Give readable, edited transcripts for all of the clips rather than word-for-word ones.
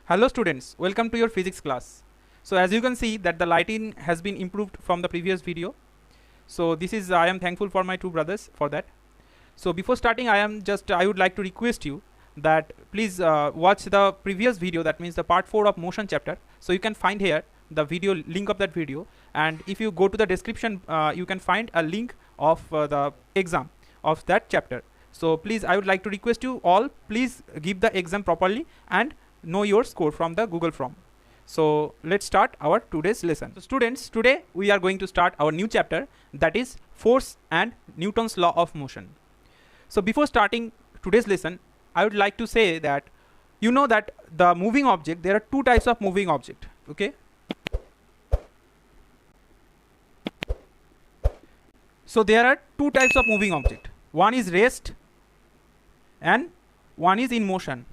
Hello students, welcome to your physics class. So as you can see that the lighting has been improved from the previous video. So this is, I am thankful for my two brothers for that. So before starting I would like to request you that please watch the previous video, that means the part 4 of motion chapter. So you can find here the video link of that video, and if you go to the description you can find a link of the exam of that chapter. So please, I would like to request you all, please give the exam properly and know your score from the Google Form. So let's start our today's lesson. So students, today we are going to start our new chapter, that is force and Newton's law of motion. So before starting today's lesson, I would like to say that you know that the moving object, there are two types of moving object. Okay, so there are two types of moving object. One is rest and one is in motion.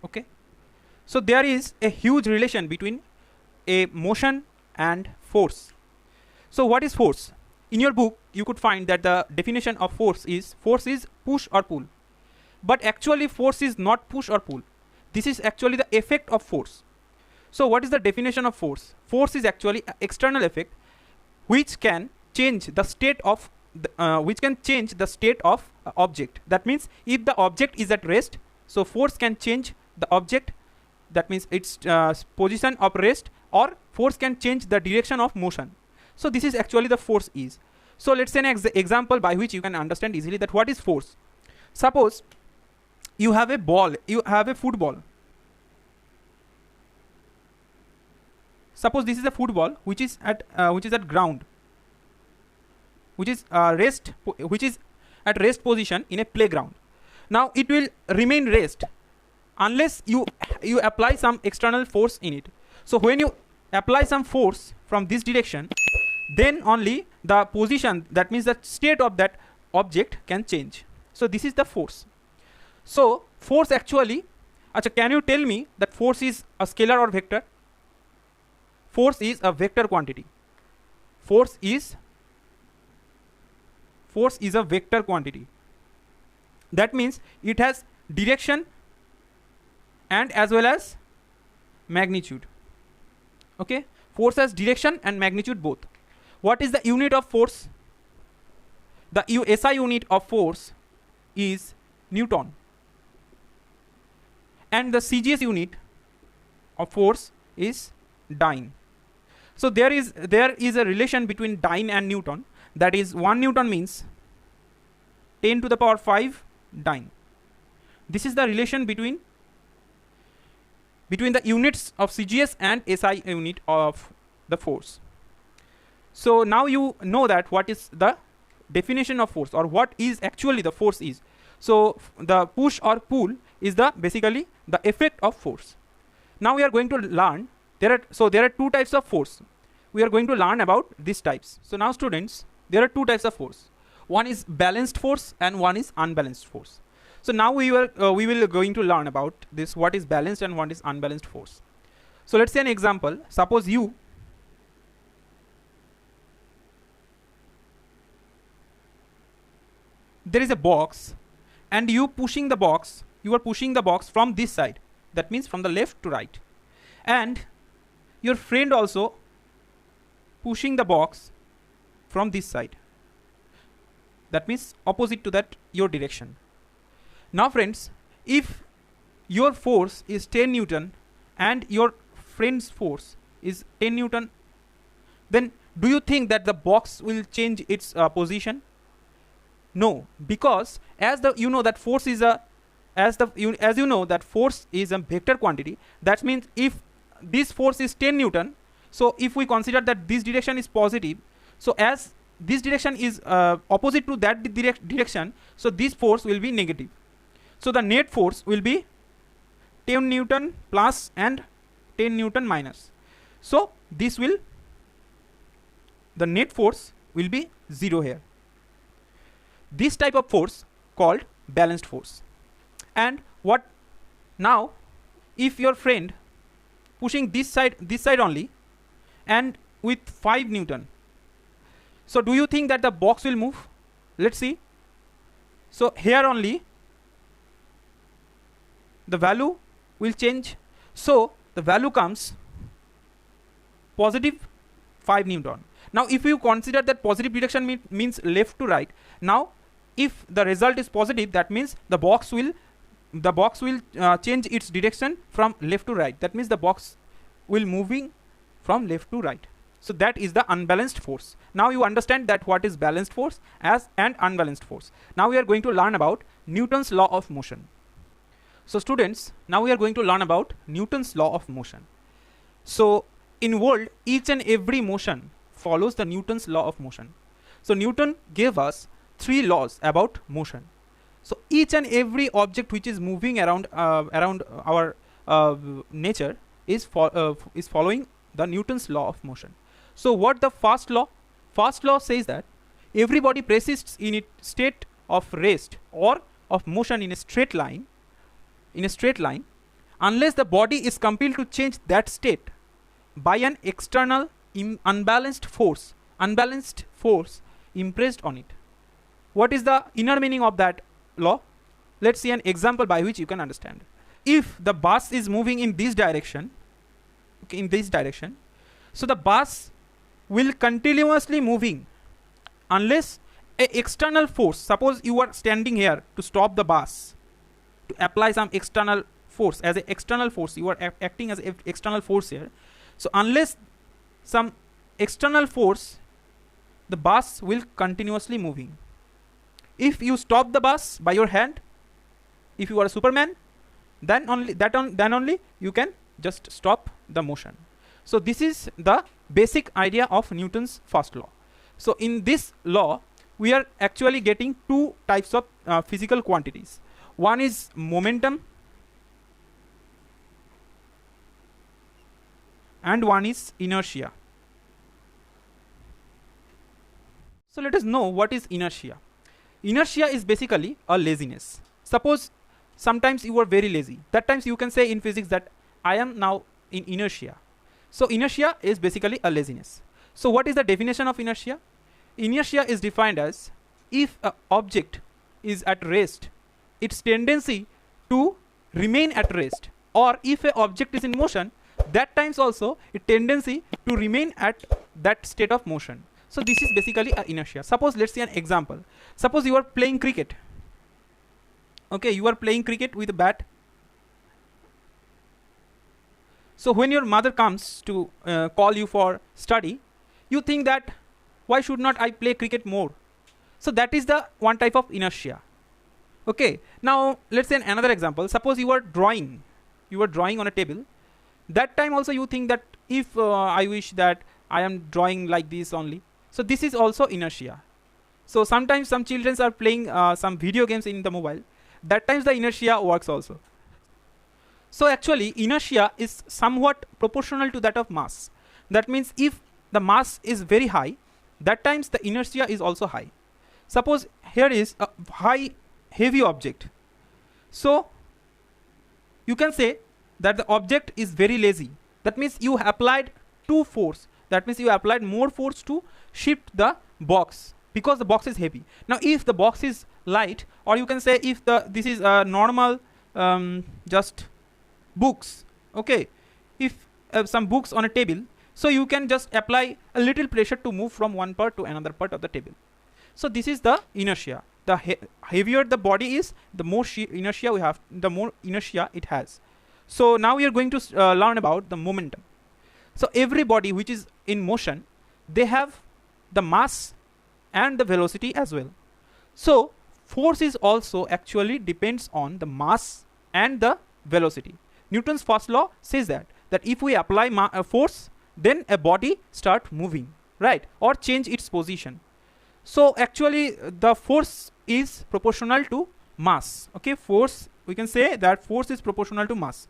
Okay, so there is a huge relation between a motion and force. So what is force? In your book you could find that the definition of force is push or pull, but actually force is not push or pull. This is actually the effect of force. So what is the definition of force? Force is actually an external effect which can change the state of object. That means if the object is at rest, so force can change the object, that means its position of rest, or force can change the direction of motion. So this is actually the force is. So let's say an example by which you can understand easily that what is force. Suppose you have a ball, you have a football. Suppose this is a football which is at ground, which is at rest position in a playground. Now it will remain rest unless you apply some external force in it. So when you apply some force from this direction, then only the position, that means the state of that object can change. So this is the force. So force actually, can you tell me that force is a scalar or vector? Force is a vector quantity. Force is a vector quantity. That means it has direction and as well as magnitude. Okay, force has direction and magnitude both. What is the unit of force? The SI unit of force is Newton, and the CGS unit of force is dyne. So there is a relation between dyne and Newton, that is 1 Newton means 10 to the power 5 dyne. This is the relation between the units of CGS and SI unit of the force. So now you know that what is the definition of force, or what is actually the force is. So the push or pull is basically the effect of force. Now we are going to learn, there are two types of force. We are going to learn about these types. So now students, there are two types of force. One is balanced force and one is unbalanced force. So now we will going to learn about this, what is balanced and what is unbalanced force. So let's say an example. Suppose there is a box and you are pushing the box from this side, that means from the left to right, and your friend also pushing the box from this side, that means opposite to that your direction. Now friends, if your force is 10 Newton and your friend's force is 10 Newton, then do you think that the box will change its position? No, because as you know that force is a vector quantity. That means if this force is 10 Newton, so if we consider that this direction is positive, so as this direction is opposite to that direction, so this force will be negative. So the net force will be 10 Newton plus and 10 Newton minus. So the net force will be 0 here. This type of force called balanced force. And what now, if your friend pushing this side only and with 5 Newton, so do you think that the box will move? Let's see. So here only the value will change. So the value comes positive 5 Newton. Now if you consider that positive direction means left to right, now if the result is positive, that means the box will change its direction from left to right. That means the box will moving from left to right. So that is the unbalanced force. Now you understand that what is balanced force as and unbalanced force. Now we are going to learn about Newton's law of motion. So students, now we are going to learn about Newton's law of motion. So in world, each and every motion follows the Newton's law of motion. So Newton gave us 3 laws about motion. So each and every object which is moving around our nature is following the Newton's law of motion. So what the first law? First law says that every body persists in its state of rest or of motion in a straight line, unless the body is compelled to change that state by an external unbalanced force impressed on it. What is the inner meaning of that law? Let's see an example by which you can understand. If the bus is moving in this direction, so the bus will continuously moving unless a external force, suppose you are standing here to stop the bus, to apply some external force, as an external force, you are acting as an external force here. So unless some external force, the bus will continuously moving. If you stop the bus by your hand, if you are a Superman, then only you can just stop the motion. So this is the basic idea of Newton's first law. So in this law, we are actually getting 2 types of physical quantities. One is momentum and one is inertia. So let us know what is inertia. Inertia is basically a laziness. Suppose sometimes you are very lazy. That times you can say in physics that I am now in inertia. So inertia is basically a laziness. So what is the definition of inertia? Inertia is defined as if an object is at rest, its tendency to remain at rest, or if an object is in motion, that times also its tendency to remain at that state of motion. So this is basically an inertia. Suppose let's see an example. Suppose you are playing cricket. Okay, you are playing cricket with a bat. So when your mother comes to call you for study, you think that why should not I play cricket more? So that is the one type of inertia. Okay, now let's say another example. Suppose you are drawing on a table. That time also you think that if I wish that I am drawing like this only. So this is also inertia. So sometimes some children are playing some video games in the mobile. That times the inertia works also. So actually inertia is somewhat proportional to that of mass. That means if the mass is very high, that times the inertia is also high. Suppose here is a heavy object. So you can say that the object is very lazy. That means you applied 2 force. That means you applied more force to shift the box because the box is heavy. Now if the box is light, or you can say if this is a normal just books, okay, if some books on a table, so you can just apply a little pressure to move from one part to another part of the table. So this is the inertia. The heavier the body is, the more inertia we have, the more inertia it has. So now we are going to learn about the momentum. So every body which is in motion, they have the mass and the velocity as well. So force is also actually depends on the mass and the velocity. Newton's first law says that if we apply force, then a body start moving, right, or change its position. So actually the force is proportional to mass. Okay, force, we can say that force is proportional to mass,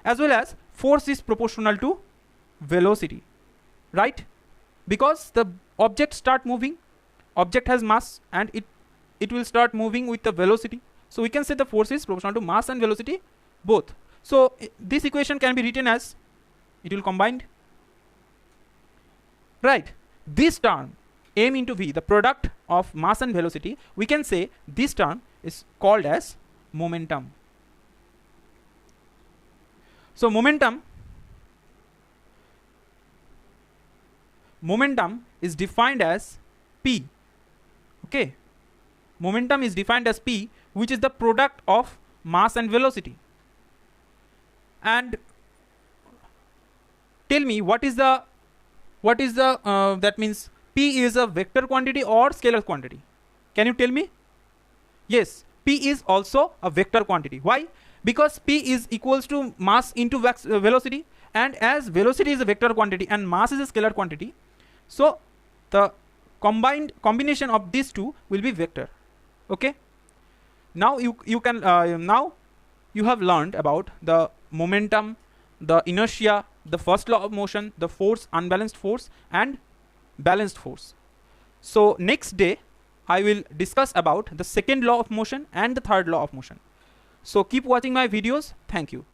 as well as force is proportional to velocity, right? Because the object start moving, object has mass and it will start moving with the velocity. So we can say the force is proportional to mass and velocity both. So this equation can be written as, it will combined, right? This term m into v, the product of mass and velocity, we can say this term is called as momentum. So momentum is defined as P. Okay, momentum is defined as P, which is the product of mass and velocity. And tell me, what is the that means P is a vector quantity or scalar quantity? Can you tell me? Yes, P is also a vector quantity. Why? Because P is equals to mass into velocity, and as velocity is a vector quantity and mass is a scalar quantity, so the combination of these two will be vector. Okay, now you can now you have learned about the momentum, the inertia, the first law of motion, the force, unbalanced force, and balanced force. So next day I will discuss about the second law of motion and the third law of motion. So keep watching my videos. Thank you.